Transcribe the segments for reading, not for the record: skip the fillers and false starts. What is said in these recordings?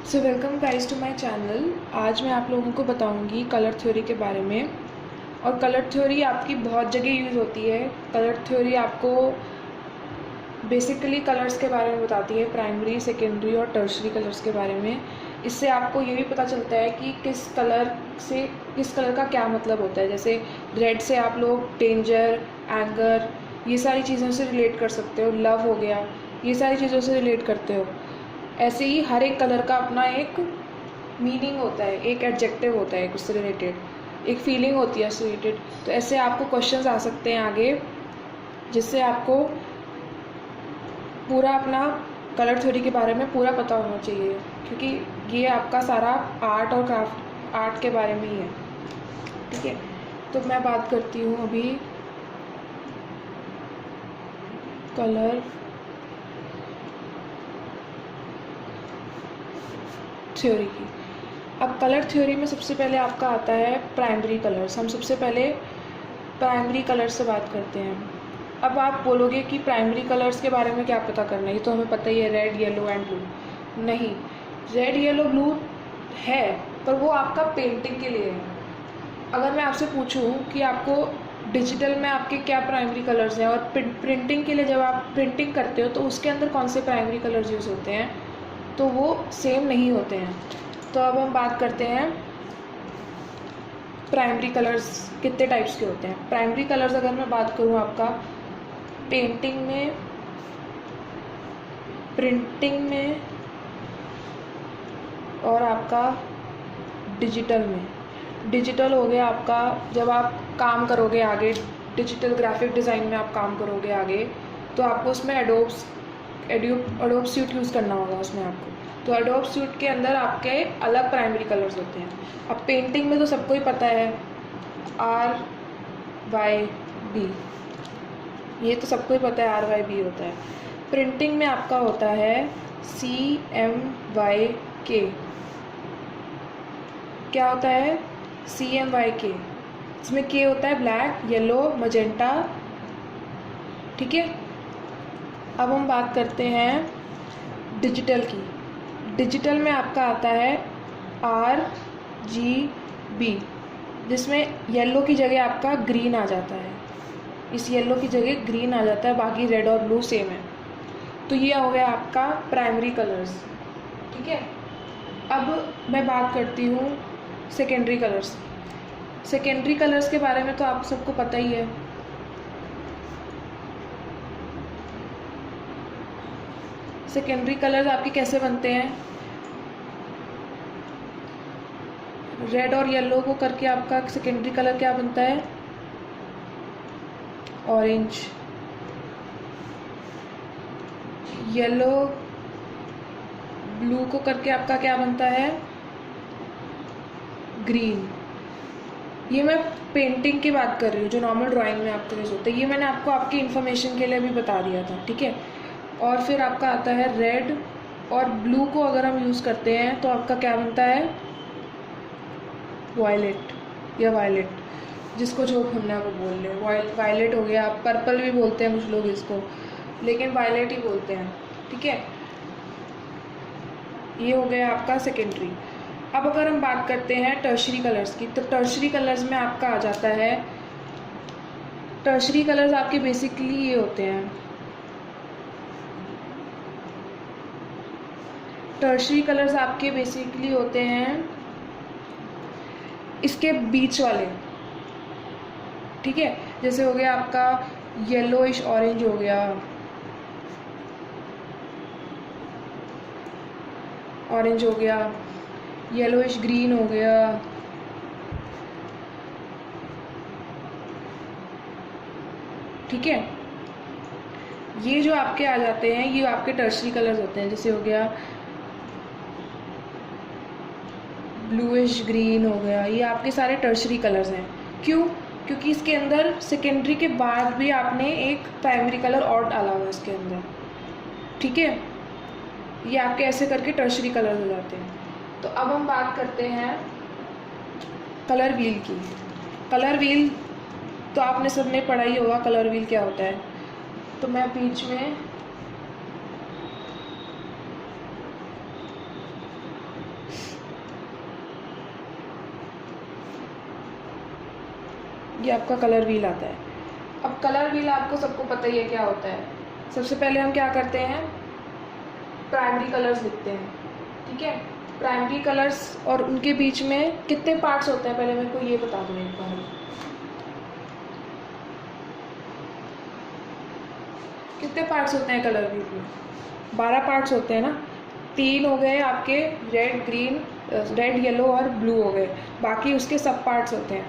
So welcome guys to my channel. आज मैं आप लोगों को बताऊंगी कलर थ्योरी के बारे में। और कलर थ्योरी आपकी बहुत जगह यूज़ होती है। कलर थ्योरी आपको बेसिकली कलर्स के बारे में बताती है, प्राइमरी, सेकेंडरी और टर्शरी कलर्स के बारे में। इससे आपको ये भी पता चलता है कि किस कलर का क्या मतलब होता है। जैसे रेड से आप लोग डेंजर, एंगर, ये सारी चीज़ों से रिलेट कर सकते हो। लव हो गया, ये सारी चीज़ों से रिलेट करते हो। ऐसे ही हर एक कलर का अपना एक मीनिंग होता है, एक एडजेक्टिव होता है, उससे रिलेटेड एक फीलिंग होती है उससे रिलेटेड। तो ऐसे आपको क्वेश्चंस आ सकते हैं आगे, जिससे आपको पूरा अपना कलर थ्योरी के बारे में पूरा पता होना चाहिए, क्योंकि ये आपका सारा आर्ट और क्राफ्ट आर्ट के बारे में ही है। ठीक है, तो मैं बात करती हूँ अभी कलर थ्योरी की। अब कलर थ्योरी में सबसे पहले आपका आता है प्राइमरी कलर्स। हम सबसे पहले प्राइमरी कलर्स से बात करते हैं। अब आप बोलोगे कि प्राइमरी कलर्स के बारे में क्या पता करना है, ये तो हमें पता ही है, रेड, येलो एंड ब्लू। नहीं, रेड, येलो, ब्लू है, पर वो आपका पेंटिंग के लिए है। अगर मैं आपसे पूछूं कि आपको डिजिटल में आपके क्या प्राइमरी कलर्स हैं, और प्रिंटिंग के लिए जब आप प्रिंटिंग करते हो तो उसके अंदर कौन से प्राइमरी कलर्स यूज़ होते हैं, तो वो सेम नहीं होते हैं। तो अब हम बात करते हैं प्राइमरी कलर्स कितने टाइप्स के होते हैं। प्राइमरी कलर्स अगर मैं बात करूँ आपका पेंटिंग में, प्रिंटिंग में और आपका डिजिटल में। डिजिटल हो गया आपका जब आप काम करोगे आगे, डिजिटल ग्राफिक डिज़ाइन में आप काम करोगे आगे, तो आपको उसमें एडोब सूट यूज़ करना होगा उसमें आपको। तो एडोब सूट के अंदर आपके अलग प्राइमरी कलर्स होते हैं। अब पेंटिंग में तो सबको ही पता है RYB, ये तो सबको ही पता है RYB होता है। प्रिंटिंग में आपका होता है CMYK। क्या होता है? CMYK। इसमें K होता है ब्लैक, येलो, मजेंटा। ठीक है, अब हम बात करते हैं डिजिटल की। डिजिटल में आपका आता है RGB, जिसमें येलो की जगह आपका ग्रीन आ जाता है। इस येलो की जगह ग्रीन आ जाता है, बाकी रेड और ब्लू सेम है। तो ये हो गया आपका प्राइमरी कलर्स। ठीक है, अब मैं बात करती हूँ सेकेंडरी कलर्स। सेकेंडरी कलर्स के बारे में तो आप सबको पता ही है। सेकेंडरी कलर्स आपके कैसे बनते हैं? रेड और येलो को करके आपका सेकेंडरी कलर क्या बनता है? ऑरेंज। येलो ब्लू को करके आपका क्या बनता है? ग्रीन। ये मैं पेंटिंग की बात कर रही हूँ, जो नॉर्मल ड्राइंग में आपके यूज़ होता है। ये मैंने आपको आपकी इन्फॉर्मेशन के लिए भी बता दिया था। ठीक है, और फिर आपका आता है रेड और ब्लू को अगर हम यूज़ करते हैं तो आपका क्या बनता है? वायलेट या वायलेट, जिसको जो भूलना है वो बोल ले। वायलेट हो गया, पर्पल भी बोलते हैं कुछ लोग इसको, लेकिन वायलेट ही बोलते हैं। ठीक है, ये हो गया आपका सेकेंडरी। अब अगर हम बात करते हैं टर्शरी कलर्स की, तो टर्शरी कलर्स में आपका आ जाता है, टर्शरी कलर्स आपके बेसिकली ये होते हैं। टर्शरी कलर्स आपके बेसिकली होते हैं इसके बीच वाले। ठीक है, जैसे हो गया आपका येलोइश ऑरेंज हो गया, ऑरेंज हो गया, येलोइश ग्रीन हो गया। ठीक है, ये जो आपके आ जाते हैं ये आपके टर्शरी कलर्स होते हैं। जैसे हो गया ब्लूइश ग्रीन हो गया, ये आपके सारे टर्शरी कलर्स हैं। क्यों? क्योंकि इसके अंदर सेकेंडरी के बाद भी आपने एक प्राइमरी कलर और डाला हुआ है इसके अंदर। ठीक है, ये आपके ऐसे करके टर्शरी कलर हो जाते हैं। तो अब हम बात करते हैं कलर व्हील की। कलर व्हील तो आपने सबने पढ़ा ही होगा, कलर व्हील क्या होता है। तो मैं बीच में ये आपका कलर व्हील आता है। अब कलर व्हील आपको सबको पता ही है क्या होता है। सबसे पहले हम क्या करते हैं, प्राइमरी कलर्स लिखते हैं, ठीक है। प्राइमरी कलर्स और उनके बीच में कितने पार्ट्स होते हैं पहले मेरे को ये बता दो एक बार। कितने पार्ट्स होते हैं कलर व्हील में? 12 पार्ट्स होते हैं ना। 3 हो गए आपके रेड ग्रीन, रेड येलो और ब्लू हो गए, बाकी उसके सब पार्ट्स होते हैं,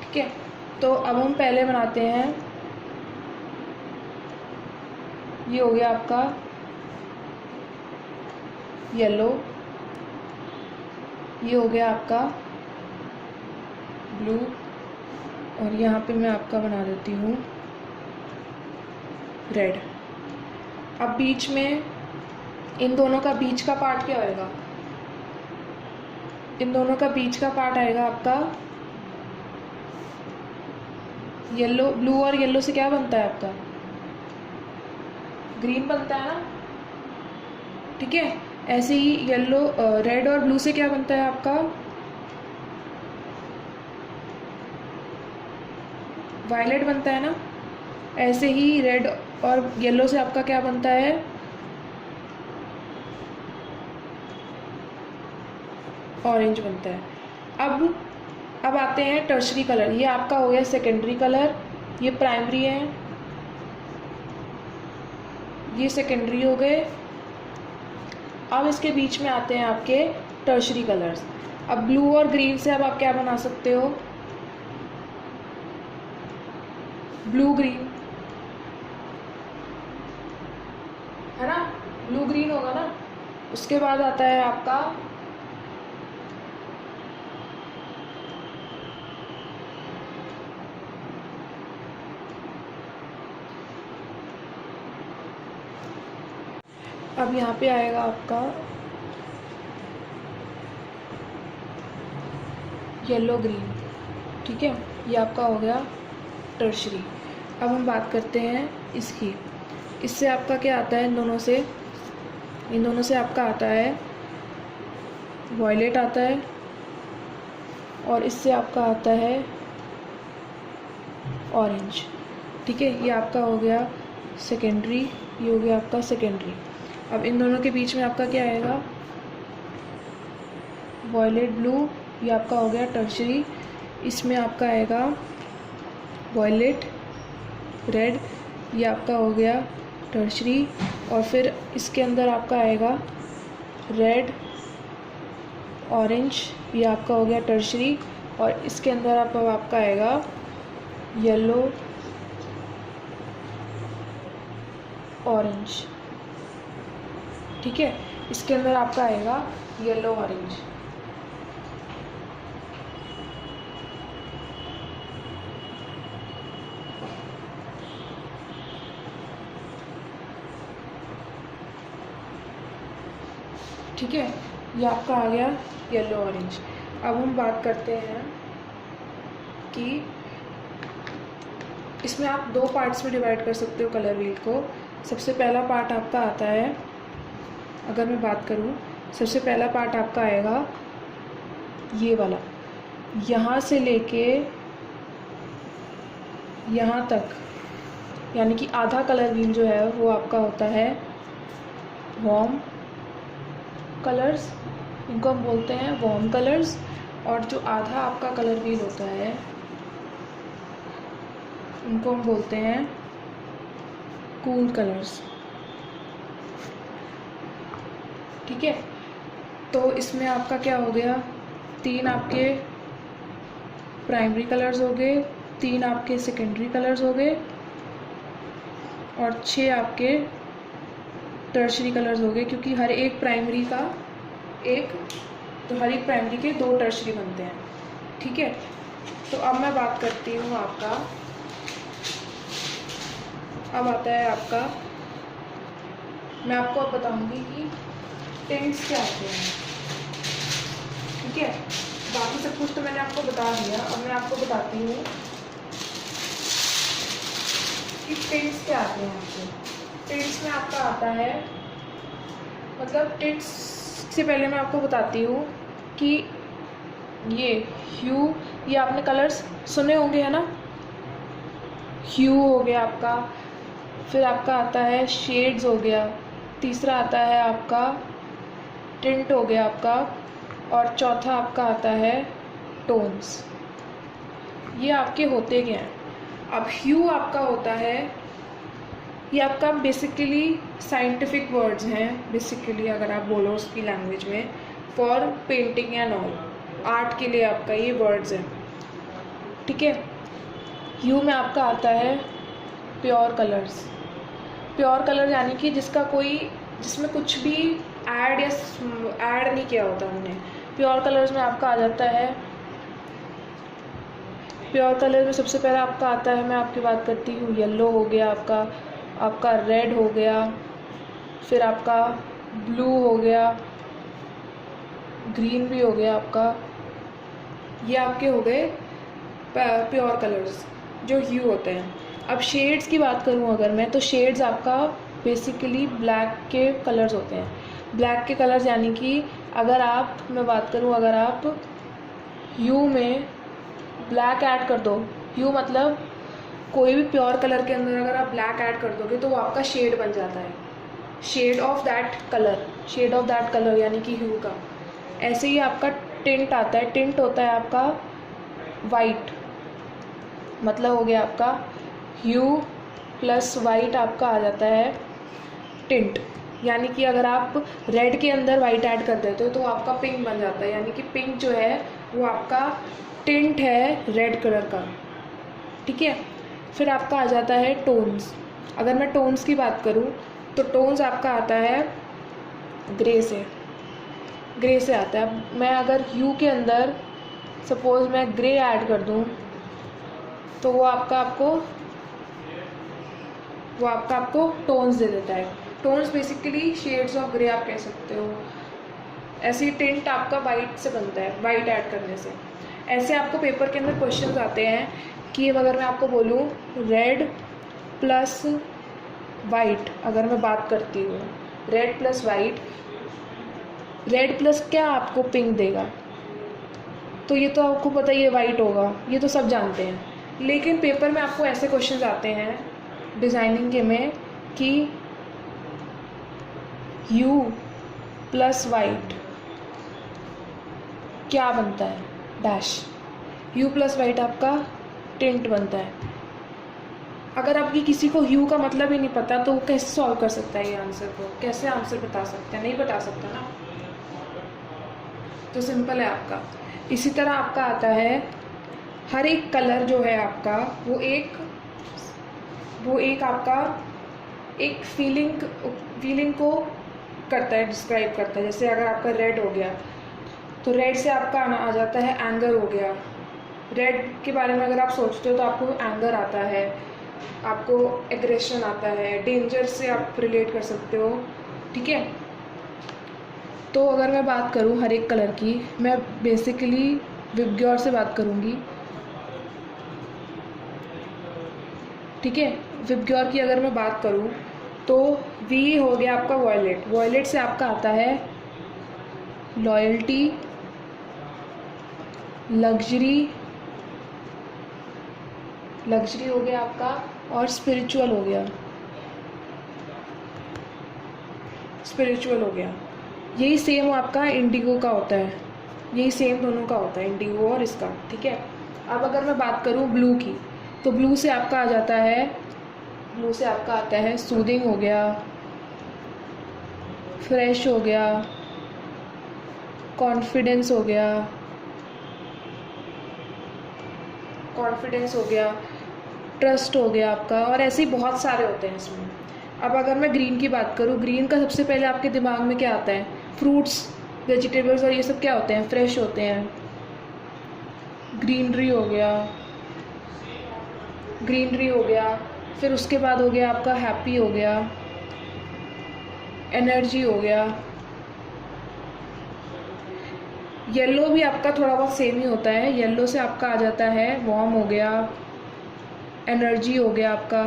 ठीक है। तो अब हम पहले बनाते हैं, ये हो गया आपका येलो, ये हो गया आपका ब्लू, और यहाँ पे मैं आपका बना देती हूँ रेड। अब बीच में इन दोनों का बीच का पार्ट क्या होएगा? इन दोनों का बीच का पार्ट आएगा आपका येलो। ब्लू और येलो से क्या बनता है आपका? ग्रीन बनता है ना, ठीक है। ऐसे ही येलो, रेड और ब्लू से क्या बनता है आपका? वायलेट बनता है ना। ऐसे ही रेड और येलो से आपका क्या बनता है? ऑरेंज बनता है। अब आते हैं टर्शरी कलर। ये आपका हो गया सेकेंडरी कलर, ये प्राइमरी है, ये सेकेंडरी हो गए। अब इसके बीच में आते हैं आपके टर्शरी कलर्स। अब ब्लू और ग्रीन से अब आप क्या बना सकते हो? ब्लू ग्रीन, है ना, ब्लू ग्रीन होगा ना। उसके बाद आता है आपका अब यहाँ पे आएगा आपका येलो ग्रीन, ठीक है। ये आपका हो गया टर्शरी। अब हम बात करते हैं इसकी। इससे आपका क्या आता है? इन दोनों से आपका आता है वॉयलेट आता है, और इससे आपका आता है ऑरेंज, ठीक है। ये आपका हो गया सेकेंडरी, ये हो गया आपका सेकेंडरी। अब इन दोनों के बीच में आपका क्या आएगा? वॉयलेट ब्लू, ये आपका हो गया टर्शरी। इसमें आपका आएगा वॉयलेट रेड, ये आपका हो गया टर्शरी। और फिर इसके अंदर आपका आएगा रेड ऑरेंज, ये आपका हो गया टर्शरी। और इसके अंदर आपका आएगा येलो ऑरेंज, ठीक है। इसके अंदर आपका आएगा येलो ऑरेंज। ठीक है, ये आपका आ गया येलो ऑरेंज। अब हम बात करते हैं कि इसमें आप 2 पार्ट्स में डिवाइड कर सकते हो कलर व्हील को। सबसे पहला पार्ट आपका आता है, अगर मैं बात करूँ, सबसे पहला पार्ट आपका आएगा ये वाला, यहाँ से लेके यहाँ तक, यानी कि आधा कलर व्हील जो है वो आपका होता है वार्म कलर्स, इनको हम बोलते हैं वार्म कलर्स। और जो आधा आपका कलर व्हील होता है उनको हम बोलते हैं कूल कलर्स, ठीक है। तो इसमें आपका क्या हो गया? 3 आपके प्राइमरी कलर्स हो गए, 3 आपके सेकेंडरी कलर्स हो गए, और 6 आपके टर्शरी कलर्स हो गए, क्योंकि हर एक प्राइमरी के 2 टर्शरी बनते हैं, ठीक है। तो अब मैं बात करती हूँ आपका, अब आता है आपका, मैं आपको अब बताऊंगी कि टिंट्स क्या होते हैं, ठीक है। बाकी सब कुछ तो मैंने आपको बता दिया। अब मैं आपको बताती हूँ कि टिंट्स क्या आते हैं आपको। टिंट्स में आपका आता है, मतलब टिंट्स से पहले मैं आपको बताती हूँ कि ये ह्यू, ये आपने कलर्स सुने होंगे, है ना। ह्यू हो गया आपका, फिर आपका आता है शेड्स हो गया, तीसरा आता है आपका टिंट हो गया आपका, और चौथा आपका आता है टोन्स। ये आपके होते क्या हैं? अब ह्यू आपका होता है, ये आपका बेसिकली साइंटिफिक वर्ड्स हैं, बेसिकली अगर आप बोलो उसकी लैंग्वेज में, for painting and all, art के लिए आपका ये वर्ड्स हैं, ठीक है। ह्यू में आपका आता है प्योर कलर्स। प्योर कलर यानी कि जिसमें कुछ भी ऐड नहीं किया होता हमने। प्योर कलर्स में आपका आ जाता है, प्योर कलर में सबसे पहले आपका आता है, मैं आपकी बात करती हूँ, येलो हो गया आपका रेड हो गया, फिर आपका ब्लू हो गया, ग्रीन भी हो गया आपका। ये आपके हो गए प्योर कलर्स जो ह्यू होते हैं। अब शेड्स की बात करूँ अगर मैं, तो शेड्स आपका बेसिकली ब्लैक के कलर्स होते हैं। ब्लैक के कलर्स यानी कि अगर आप ह्यू में ब्लैक ऐड कर दो, ह्यू मतलब कोई भी प्योर कलर के अंदर अगर आप ब्लैक ऐड कर दोगे तो वो आपका शेड बन जाता है, शेड ऑफ दैट कलर यानी कि ह्यू का। ऐसे ही आपका टिंट आता है, टिंट होता है आपका वाइट, मतलब हो गया आपका ह्यू प्लस वाइट आपका आ जाता है टिंट। यानी कि अगर आप रेड के अंदर वाइट ऐड कर देते हो तो आपका पिंक बन जाता है, यानी कि पिंक जो है वो आपका टिंट है रेड कलर का, ठीक है। फिर आपका आ जाता है टोन्स। अगर मैं टोन्स की बात करूँ तो टोन्स आपका आता है ग्रे से आता है। अब मैं अगर ह्यू के अंदर सपोज मैं ग्रे ऐड कर दूँ तो वो आपको टोन्स दे देता है। Tones basically shades of grey आप कह सकते हो। ऐसे ही टिंट आपका वाइट से बनता है, वाइट ऐड करने से। ऐसे आपको पेपर के अंदर क्वेश्चंस आते हैं कि अगर मैं आपको बोलूँ रेड प्लस वाइट, अगर मैं बात करती हूँ red plus white, red plus क्या आपको पिंक देगा, तो ये तो आपको पता ही है वाइट होगा, ये तो सब जानते हैं। लेकिन पेपर में आपको ऐसे क्वेश्चंस आते हैं डिज़ाइनिंग के में कि ह्यू प्लस वाइट क्या बनता है, डैश। ह्यू प्लस वाइट आपका टिंट बनता है। अगर आपकी किसी को ह्यू का मतलब ही नहीं पता तो वो कैसे सॉल्व कर सकता है ये आंसर को, कैसे आंसर बता सकता है, नहीं बता सकता ना। तो सिंपल है आपका। इसी तरह आपका आता है हर एक कलर जो है आपका वो एक आपका एक फीलिंग को करता है, डिस्क्राइब करता है। जैसे अगर आपका रेड हो गया तो रेड से आपका आ जाता है एंगर हो गया। रेड के बारे में अगर आप सोचते हो तो आपको एंगर आता है, आपको एग्रेशन आता है, डेंजर से आप रिलेट कर सकते हो, ठीक है। तो अगर मैं बात करूँ हर एक कलर की, मैं बेसिकली विबग्योर से बात करूँगी, ठीक है। विबग्योर की अगर मैं बात करूँ तो वी हो गया आपका वॉयलेट। वॉयलेट से आपका आता है लॉयल्टी, लग्जरी हो गया आपका, और स्पिरिचुअल हो गया। यही सेम आपका इंडिगो का होता है, यही सेम दोनों का होता है, इंडिगो और इसका, ठीक है। अब अगर मैं बात करूँ ब्लू की, तो ब्लू से आपका आता है सूदिंग हो गया, फ्रेश हो गया, कॉन्फिडेंस हो गया, ट्रस्ट हो गया आपका, और ऐसे ही बहुत सारे होते हैं इसमें। अब अगर मैं ग्रीन की बात करूँ, ग्रीन का सबसे पहले आपके दिमाग में क्या आता है, फ्रूट्स, वेजिटेबल्स और ये सब क्या होते हैं, फ्रेश होते हैं। ग्रीनरी हो गया, फिर उसके बाद हो गया आपका हैप्पी हो गया, एनर्जी हो गया। येलो भी आपका थोड़ा बहुत सेम ही होता है। येलो से आपका आ जाता है वार्म हो गया, एनर्जी हो गया आपका,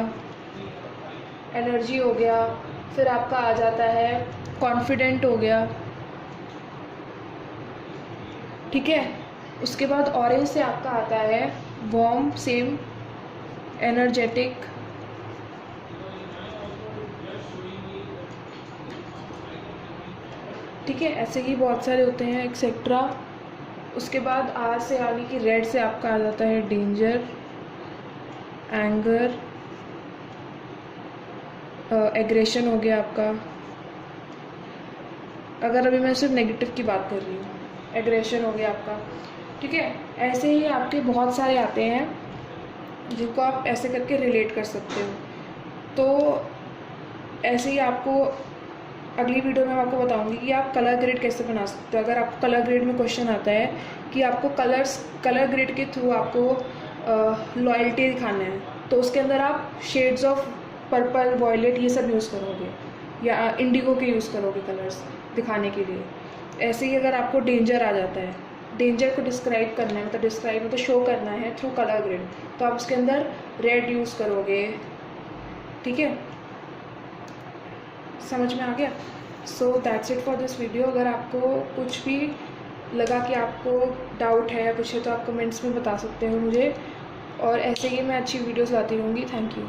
फिर आपका आ जाता है कॉन्फिडेंट हो गया, ठीक है। उसके बाद ऑरेंज से आपका आता है वार्म, सेम एनर्जेटिक, ठीक है, ऐसे ही बहुत सारे होते हैं एक्सेट्रा। उसके बाद आर से यानी कि रेड से आपका आ जाता है डेंजर, एंगर, एग्रेशन हो गया आपका। अगर अभी मैं सिर्फ नेगेटिव की बात कर रही हूँ, एग्रेशन हो गया आपका, ठीक है। ऐसे ही आपके बहुत सारे आते हैं जिनको आप ऐसे करके रिलेट कर सकते हो। तो ऐसे ही आपको अगली वीडियो में मैं आपको बताऊंगी कि आप कलर ग्रेड कैसे बना सकते हो। अगर आपको कलर ग्रेड में क्वेश्चन आता है कि आपको कलर ग्रेड के थ्रू आपको लॉयल्टी दिखाना है, तो उसके अंदर आप शेड्स ऑफ पर्पल, वॉयलेट ये सब यूज़ करोगे या इंडिगो के यूज़ करोगे कलर्स दिखाने के लिए। ऐसे ही अगर आपको डेंजर आ जाता है, डेंजर को डिस्क्राइब करना है, मतलब शो करना है थ्रू कलर ग्रेड, तो आप उसके अंदर रेड यूज़ करोगे, ठीक है। समझ में आ गया? So that's it for this video. अगर आपको कुछ भी लगा कि आपको डाउट है या कुछ है तो आप कमेंट्स में बता सकते हो मुझे, और ऐसे ही मैं अच्छी वीडियोस लाती रहूँगी। Thank you.